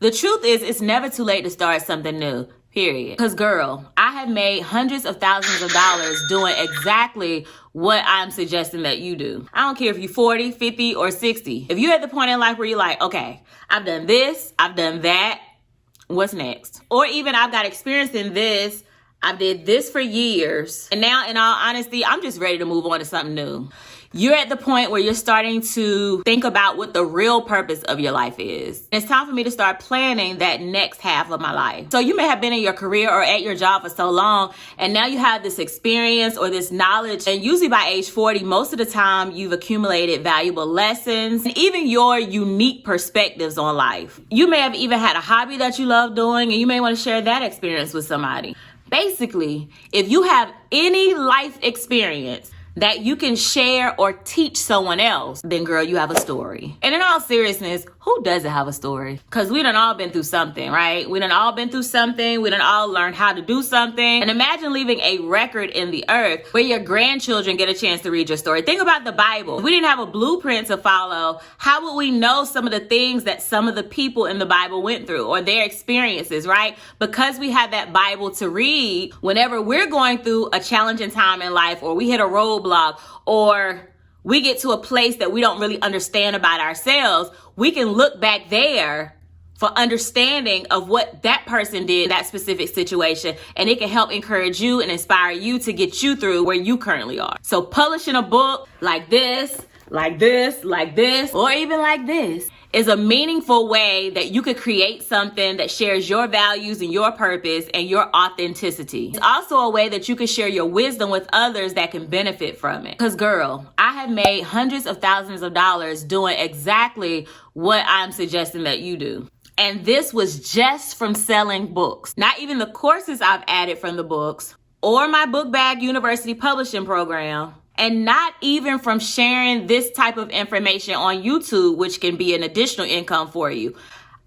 The truth is, it's never too late to start something new. Period. Because girl, I have made hundreds of thousands of dollars doing exactly what I'm suggesting that you do. I don't care if you're 40, 50, or 60. If you're at the point in life where you're like, okay, I've done this, I've done that, what's next? Or even I've got experience in this, I did this for years, and now in all honesty, I'm just ready to move on to something new. You're at the point where you're starting to think about what the real purpose of your life is. It's time for me to start planning that next half of my life. So you may have been in your career or at your job for so long, and now you have this experience or this knowledge. And usually by age 40, most of the time you've accumulated valuable lessons and even your unique perspectives on life. You may have even had a hobby that you love doing, and you may want to share that experience with somebody. Basically, if you have any life experience that you can share or teach someone else, then girl, you have a story. And in all seriousness, who doesn't have a story? Because we done all been through something, right? We done all been through something. We done all learned how to do something. And imagine leaving a record in the earth where your grandchildren get a chance to read your story. Think about the Bible. If we didn't have a blueprint to follow, how would we know some of the things that some of the people in the Bible went through or their experiences, right? Because we have that Bible to read, whenever we're going through a challenging time in life, or we hit a roadblock, or we get to a place that we don't really understand about ourselves, we can look back there for understanding of what that person did in that specific situation, and it can help encourage you and inspire you to get you through where you currently are. So publishing a book like this, like this, like this, or even like this is a meaningful way that you could create something that shares your values and your purpose and your authenticity. It's also a way that you can share your wisdom with others that can benefit from it. Because girl, I have made hundreds of thousands of dollars doing exactly what I'm suggesting that you do. And this was just from selling books. Not even the courses I've added from the books or my Book Bag University publishing program. And not even from sharing this type of information on YouTube, which can be an additional income for you.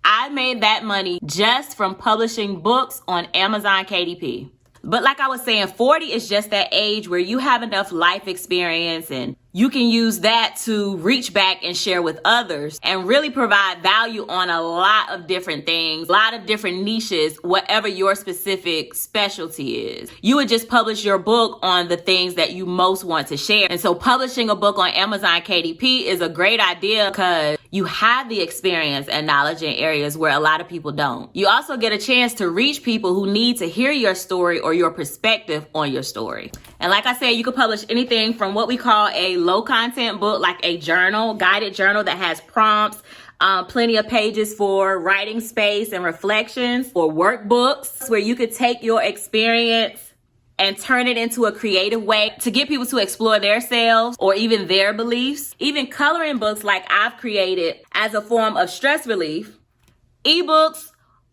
I made that money just from publishing books on Amazon KDP. But like I was saying, 40 is just that age where you have enough life experience and you can use that to reach back and share with others and really provide value on a lot of different things, a lot of different niches, whatever your specific specialty is. You would just publish your book on the things that you most want to share. And so publishing a book on Amazon KDP is a great idea because you have the experience and knowledge in areas where a lot of people don't. You also get a chance to reach people who need to hear your story or your perspective on your story. And like I said, you can publish anything from what we call a low content book, like a journal, guided journal that has prompts, plenty of pages for writing space and reflections, or workbooks where you could take your experience and turn it into a creative way to get people to explore themselves or even their beliefs. Even coloring books like I've created as a form of stress relief, ebooks,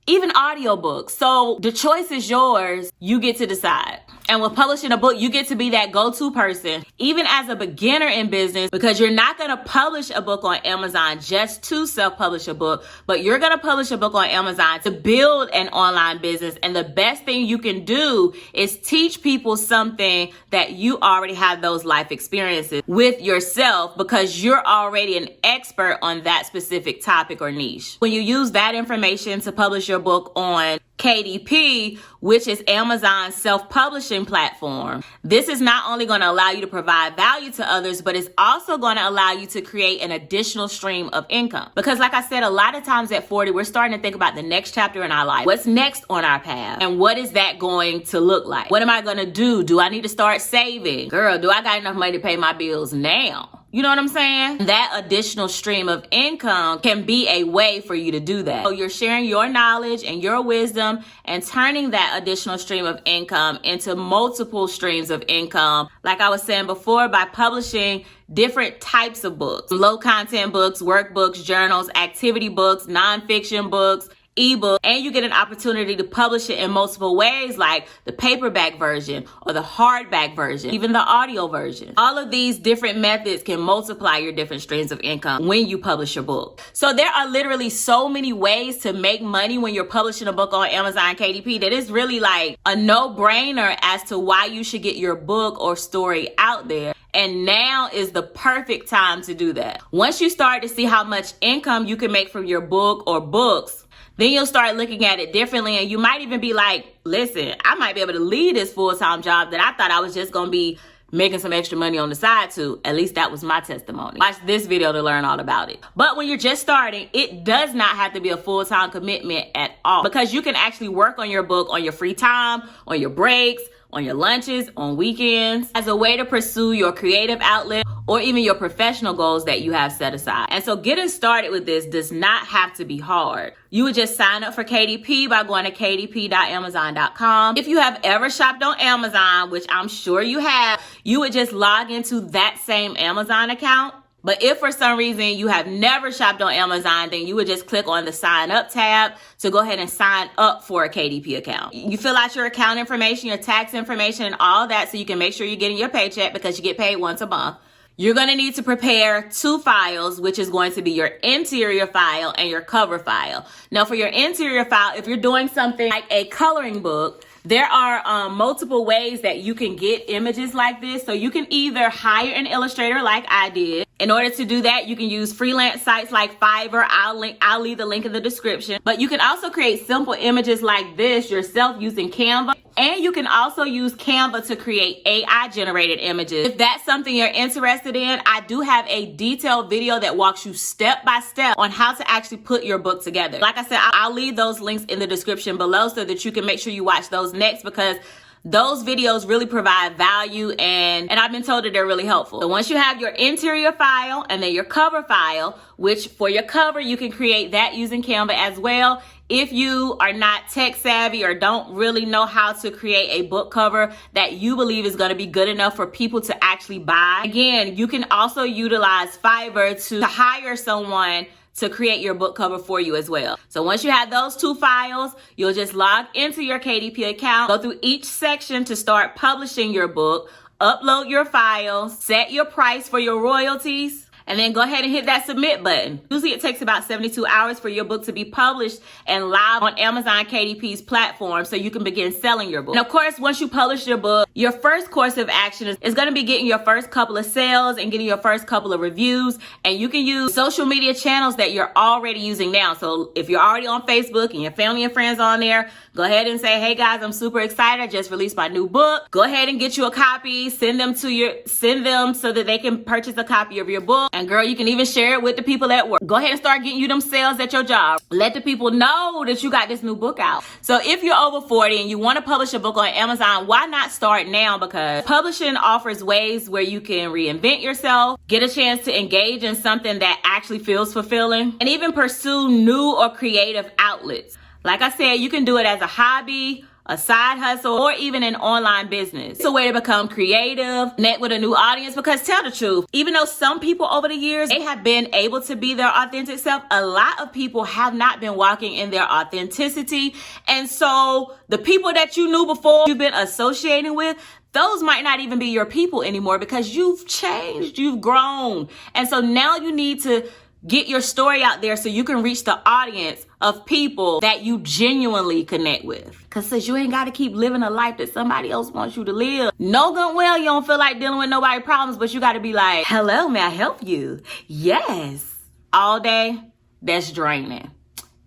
even audiobooks. So the choice is yours. You get to decide. And with publishing a book, you get to be that go-to person, even as a beginner in business, because you're not going to publish a book on Amazon just to self-publish a book, but you're going to publish a book on Amazon to build an online business. And the best thing you can do is teach people something that you already have those life experiences with yourself, because you're already an expert on that specific topic or niche. When you use that information to publish your book on KDP, which is Amazon's self-publishing platform, this is not only going to allow you to provide value to others, but it's also going to allow you to create an additional stream of income. Because like I said, a lot of times at 40, we're starting to think about the next chapter in our life. What's next on our path? And what is that going to look like? What am I going to do? Do I need to start saving? Girl, do I got enough money to pay my bills now? You know what I'm saying? That additional stream of income can be a way for you to do that. So you're sharing your knowledge and your wisdom and turning that additional stream of income into multiple streams of income. Like I was saying before, by publishing different types of books, low content books, workbooks, journals, activity books, nonfiction books, ebook, and you get an opportunity to publish it in multiple ways, like the paperback version or the hardback version, even the audio version. All of these different methods can multiply your different streams of income when you publish your book. So there are literally so many ways to make money when you're publishing a book on Amazon KDP that it's really like a no-brainer as to why you should get your book or story out there. And now is the perfect time to do that. Once you start to see how much income you can make from your book or books, then you'll start looking at it differently, and you might even be like, listen, I might be able to leave this full-time job that I thought I was just gonna be making some extra money on the side to. At least that was my testimony. Watch this video to learn all about it. But when you're just starting, it does not have to be a full-time commitment at all, because you can actually work on your book on your free time, on your breaks, on your lunches, on weekends, as a way to pursue your creative outlet or even your professional goals that you have set aside. And so getting started with this does not have to be hard. You would just sign up for KDP by going to kdp.amazon.com. If you have ever shopped on Amazon, which I'm sure you have, you would just log into that same Amazon account. But if for some reason you have never shopped on Amazon, then you would just click on the sign up tab to go ahead and sign up for a KDP account. You fill out your account information, your tax information, and all that so you can make sure you're getting your paycheck, because you get paid once a month. You're going to need to prepare 2 files, which is going to be your interior file and your cover file. Now, for your interior file, if you're doing something like a coloring book, there are multiple ways that you can get images like this. So you can either hire an illustrator like I did. In order to do that, you can use freelance sites like Fiverr. I'll leave the link in the description. But you can also create simple images like this yourself using Canva. And you can also use Canva to create AI generated images. If that's something you're interested in, I do have a detailed video that walks you step by step on how to actually put your book together. Like I said, I'll leave those links in the description below so that you can make sure you watch those next, because those videos really provide value, and I've been told that they're really helpful. So once you have your interior file and then your cover file, which for your cover, you can create that using Canva as well. If you are not tech savvy or don't really know how to create a book cover that you believe is going to be good enough for people to actually buy, again, you can also utilize Fiverr to hire someone to create your book cover for you as well. So once you have those 2 files, you'll just log into your KDP account, go through each section to start publishing your book, upload your files, set your price for your royalties, and then go ahead and hit that submit button. Usually it takes about 72 hours for your book to be published and live on Amazon KDP's platform so you can begin selling your book. And of course, once you publish your book, your first course of action is going to be getting your first couple of sales and getting your first couple of reviews. And you can use social media channels that you're already using now. So if you're already on Facebook and your family and friends on there, go ahead and say, hey guys, I'm super excited. I just released my new book. Go ahead and get you a copy. Send them so that they can purchase a copy of your book. And girl, you can even share it with the people at work. Go ahead and start getting you them sales at your job. Let the people know that you got this new book out. So if you're over 40 and you want to publish a book on Amazon, why not start now? Because publishing offers ways where you can reinvent yourself, get a chance to engage in something that actually feels fulfilling, and even pursue new or creative outlets. Like I said, you can do it as a hobby, a side hustle, or even an online business. It's a way to become creative, connect with a new audience, because tell the truth, even though some people over the years, they have been able to be their authentic self, a lot of people have not been walking in their authenticity. And so the people that you knew before, you've been associating with, those might not even be your people anymore, because you've changed, you've grown. And so now you need to get your story out there so you can reach the audience of people that you genuinely connect with. Because you ain't got to keep living a life that somebody else wants you to live. No good well, you don't feel like dealing with nobody's problems, but you got to be like, hello, may I help you? Yes. All day, that's draining.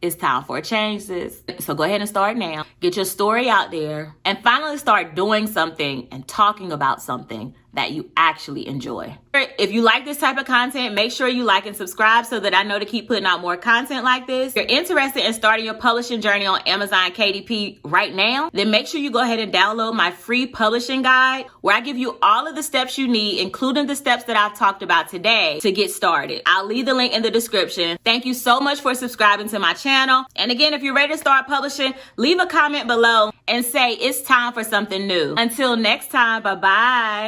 It's time for a change, sis. So go ahead and start now. Get your story out there and finally start doing something and talking about something that you actually enjoy. If you like this type of content, make sure you like and subscribe so that I know to keep putting out more content like this. If you're interested in starting your publishing journey on Amazon KDP right now, then make sure you go ahead and download my free publishing guide, where I give you all of the steps you need, including the steps that I've talked about today, to get started. I'll leave the link in the description. Thank you so much for subscribing to my channel. And again, if you're ready to start publishing, leave a comment below and say it's time for something new. Until next time, bye-bye.